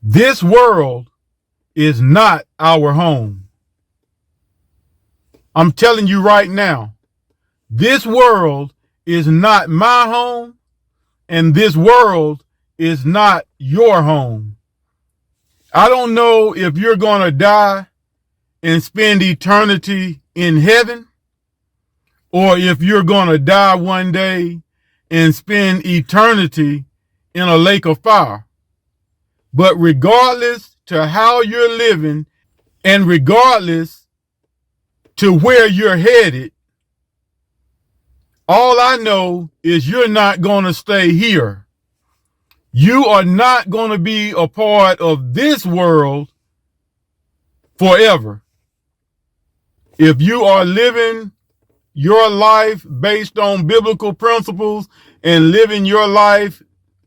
This world is not our home. I'm telling you right now, this world is not my home, and this world is not your home. I don't know if you're going to die and spend eternity in heaven, or if you're going to die one day and spend eternity in a lake of fire. But regardless to how you're living and regardless to where you're headed, all I know is you're not going to stay here. You are not going to be a part of this world forever. If you are living your life based on biblical principles and living your life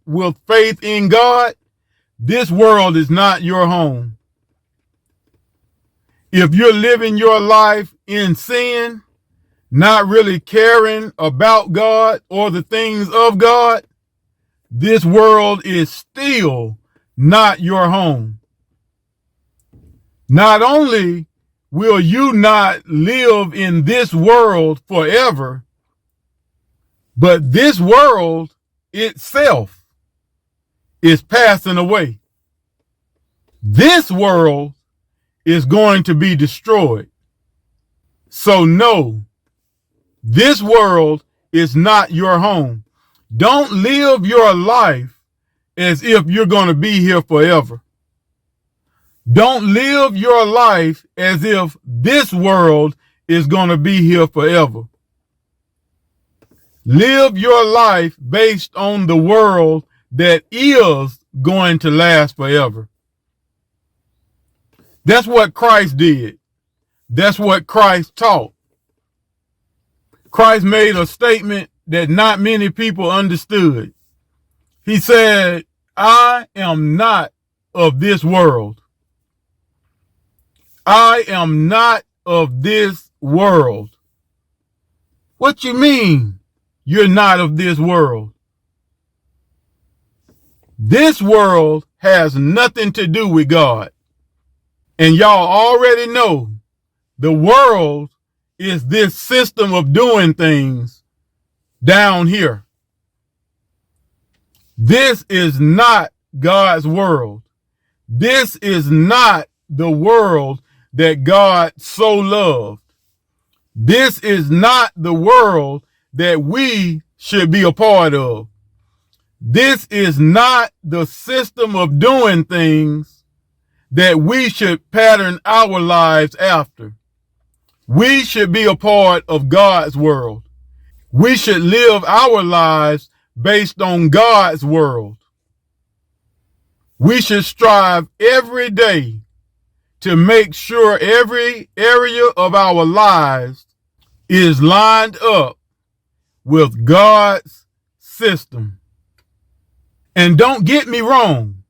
with faith in God, this world is not your home. If you're living your life in sin, not really caring about God or the things of God, this world is still not your home. Not only will you not live in this world forever, but this world itself is passing away. This world is going to be destroyed. So no, this world is not your home. Don't live your life as if you're going to be here forever. Don't live your life as if this world is going to be here forever. Live your life based on the world that is going to last forever. That's what Christ did. That's what Christ taught. Christ made a statement that not many people understood. He said, I am not of this world. I am not of this world. What you mean you're not of this world? This world has nothing to do with God. And y'all already know the world is this system of doing things down here. This is not God's world. This is not the world that God so loved. This is not the world that we should be a part of. This is not the system of doing things that we should pattern our lives after. We should be a part of God's world. We should live our lives based on God's world. We should strive every day to make sure every area of our lives is lined up with God's system. And don't get me wrong.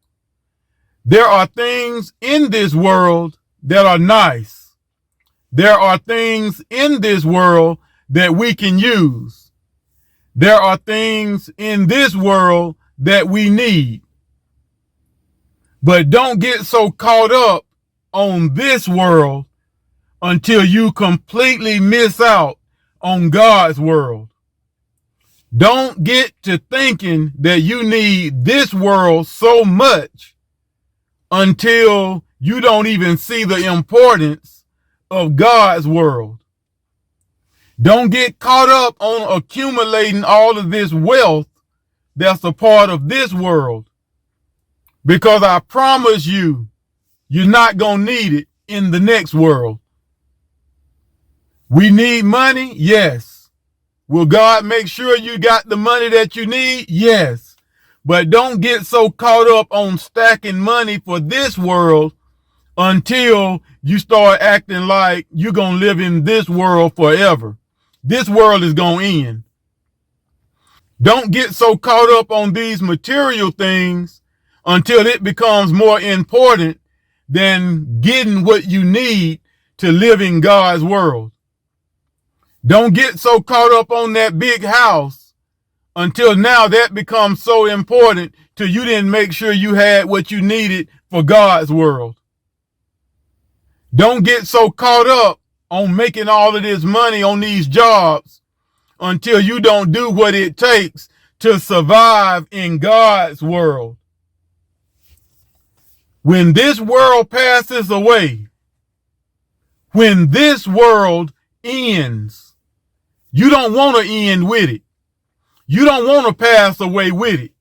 There are things in this world that are nice. There are things in this world that we can use. There are things in this world that we need. But don't get so caught up on this world until you completely miss out on God's world. Don't get to thinking that you need this world so much until you don't even see the importance of God's world. Don't get caught up on accumulating all of this wealth that's a part of this world, because I promise you, you're not going to need it in the next world. We need money? Yes. Will God make sure you got the money that you need? Yes. But don't get so caught up on stacking money for this world until you start acting like you're going to live in this world forever. This world is going to end. Don't get so caught up on these material things until it becomes more important than getting what you need to live in God's world. Don't get so caught up on that big house until now that becomes so important till you didn't make sure you had what you needed for God's world. Don't get so caught up on making all of this money on these jobs until you don't do what it takes to survive in God's world. When this world passes away, when this world ends, you don't want to end with it. You don't want to pass away with it.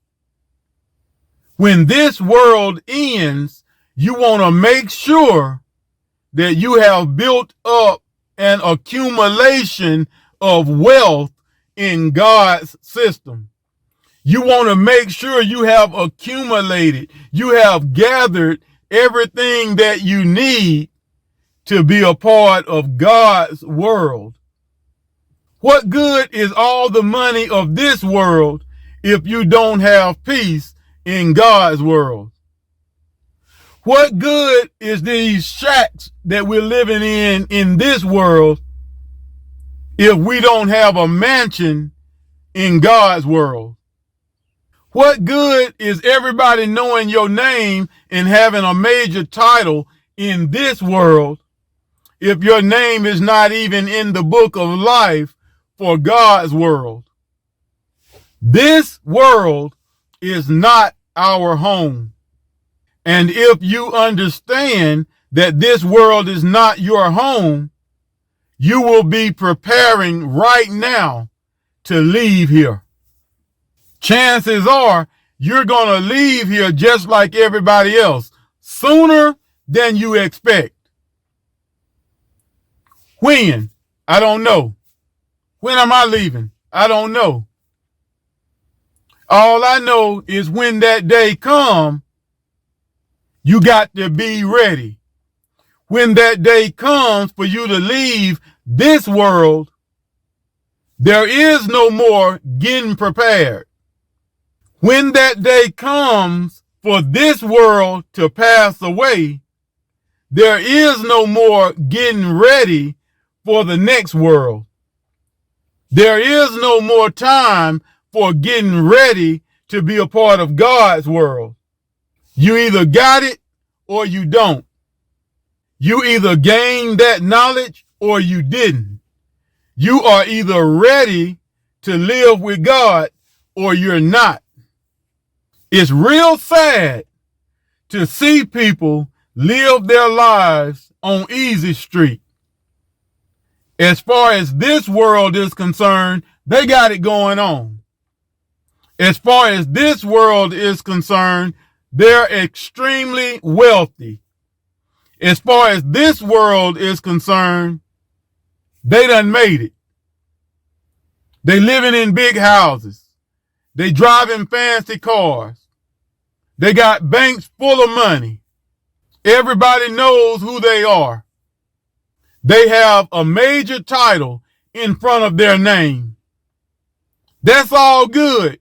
When this world ends, you want to make sure that you have built up an accumulation of wealth in God's system. You want to make sure you have accumulated, you have gathered everything that you need to be a part of God's world. What good is all the money of this world if you don't have peace in God's world? What good is these shacks that we're living in this world if we don't have a mansion in God's world? What good is everybody knowing your name and having a major title in this world if your name is not even in the book of life for God's world? This world is not our home. And if you understand that this world is not your home, you will be preparing right now to leave here. Chances are you're going to leave here just like everybody else, sooner than you expect. When? I don't know. When am I leaving? I don't know. All I know is when that day comes, you got to be ready. When that day comes for you to leave this world, there is no more getting prepared. When that day comes for this world to pass away, there is no more getting ready for the next world. There is no more time for getting ready to be a part of God's world. You either got it or you don't. You either gained that knowledge or you didn't. You are either ready to live with God or you're not. It's real sad to see people live their lives on easy street. As far as this world is concerned, they got it going on. As far as this world is concerned, they're extremely wealthy. As far as this world is concerned, they done made it. They living in big houses. They driving fancy cars. They got banks full of money. Everybody knows who they are. They have a major title in front of their name. That's all good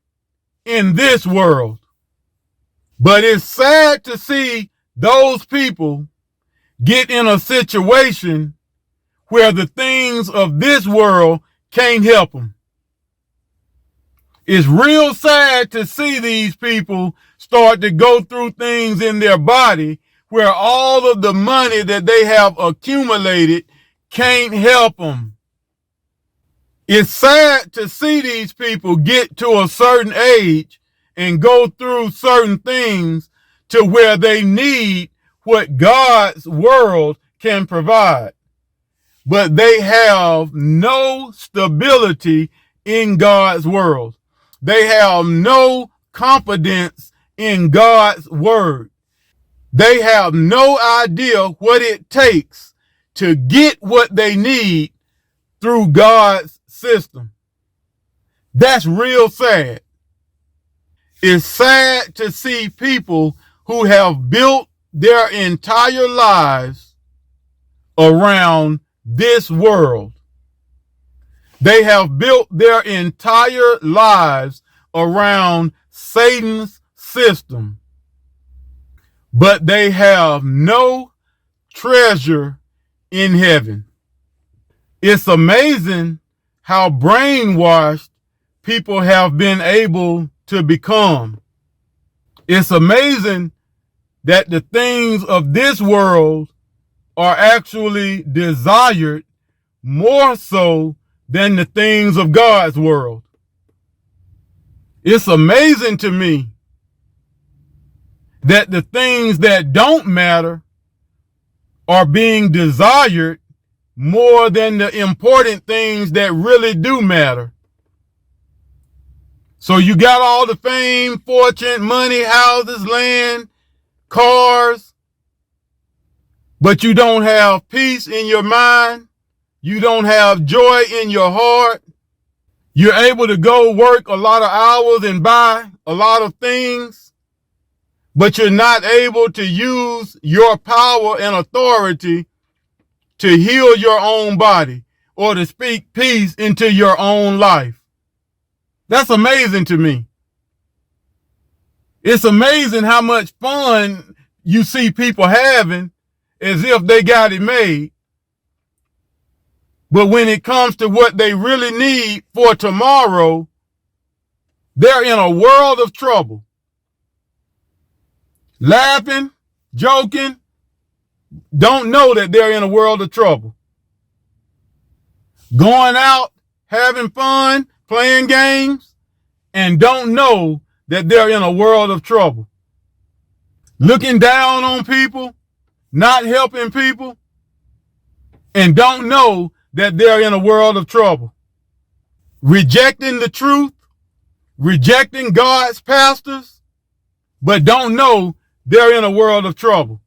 in this world. But it's sad to see those people get in a situation where the things of this world can't help them. It's real sad to see these people start to go through things in their body where all of the money that they have accumulated can't help them. It's sad to see these people get to a certain age and go through certain things to where they need what God's world can provide. But they have no stability in God's world. They have no confidence in God's word. They have no idea what it takes to get what they need through God's system. That's real sad. It's sad to see people who have built their entire lives around this world. They have built their entire lives around Satan's system, but they have no treasure in heaven. It's amazing how brainwashed people have been able to become. It's amazing that the things of this world are actually desired more so than the things of God's world. It's amazing to me that the things that don't matter are being desired more than the important things that really do matter. So you got all the fame, fortune, money, houses, land, cars, but you don't have peace in your mind. You don't have joy in your heart. You're able to go work a lot of hours and buy a lot of things, but you're not able to use your power and authority to heal your own body or to speak peace into your own life. That's amazing to me. It's amazing how much fun you see people having as if they got it made. But when it comes to what they really need for tomorrow, they're in a world of trouble. Laughing, joking, don't know that they're in a world of trouble. Going out, having fun, playing games, and don't know that they're in a world of trouble. Looking down on people, not helping people, and don't know that they're in a world of trouble. Rejecting the truth, rejecting God's pastors, but don't know they're in a world of trouble.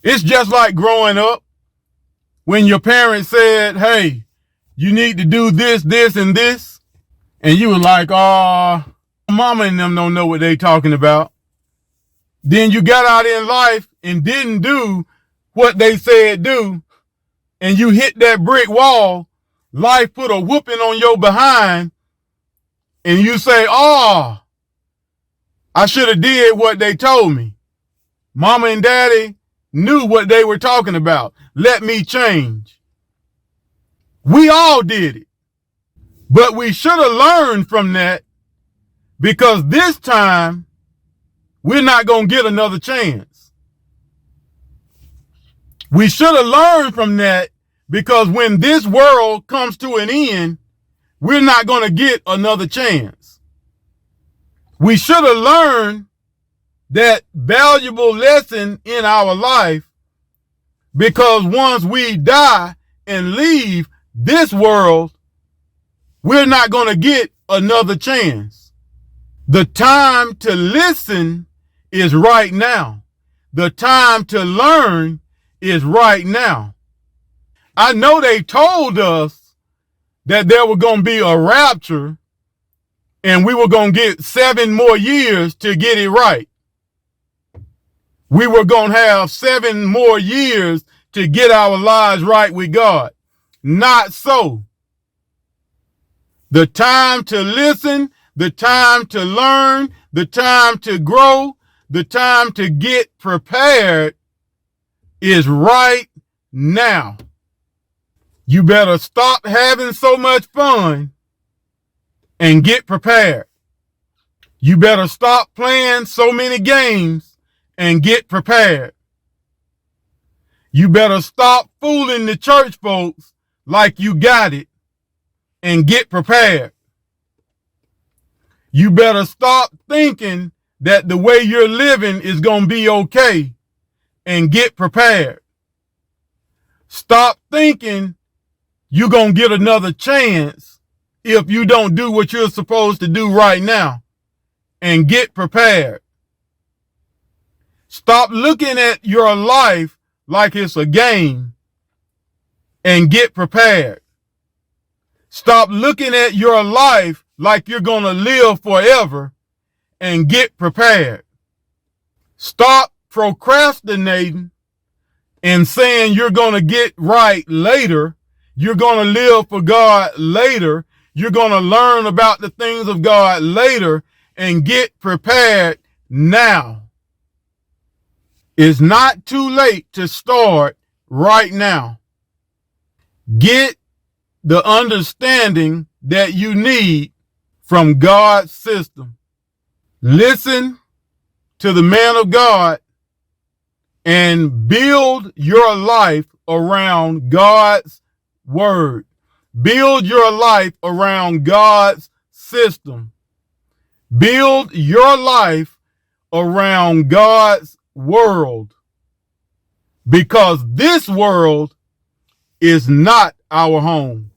It's just like growing up when your parents said, hey, you need to do this, this, and this. And you were like, mama and them don't know what they talking about. Then you got out in life and didn't do what they said do. And you hit that brick wall. Life put a whooping on your behind. And you say, I should have did what they told me. Mama and daddy knew what they were talking about. Let me change. We all did it. But we should have learned from that, because this time we're not going to get another chance. We should have learned from that, because when this world comes to an end, we're not going to get another chance. We should have learned that valuable lesson in our life, because once we die and leave this world, we're not going to get another chance. The time to listen is right now. The time to learn is right now. I know they told us that there was going to be a rapture and we were going to get 7 more years to get it right. We were going to have 7 more years to get our lives right with God. Not so. The time to listen, the time to learn, the time to grow, the time to get prepared is right now. You better stop having so much fun and get prepared. You better stop playing so many games and get prepared. You better stop fooling the church folks like you got it and get prepared. You better stop thinking that the way you're living is going to be okay and get prepared. Stop thinking you're going to get another chance if you don't do what you're supposed to do right now and get prepared. Stop looking at your life like it's a game and get prepared. Stop looking at your life like you're going to live forever and get prepared. Stop procrastinating and saying you're going to get right later. You're going to live for God later. You're going to learn about the things of God later and get prepared now. It's not too late to start right now. Get the understanding that you need from God's system. Listen, to the man of God and build your life around God's word. Build your life around God's system. Build your life around God's world, because this world is not our home.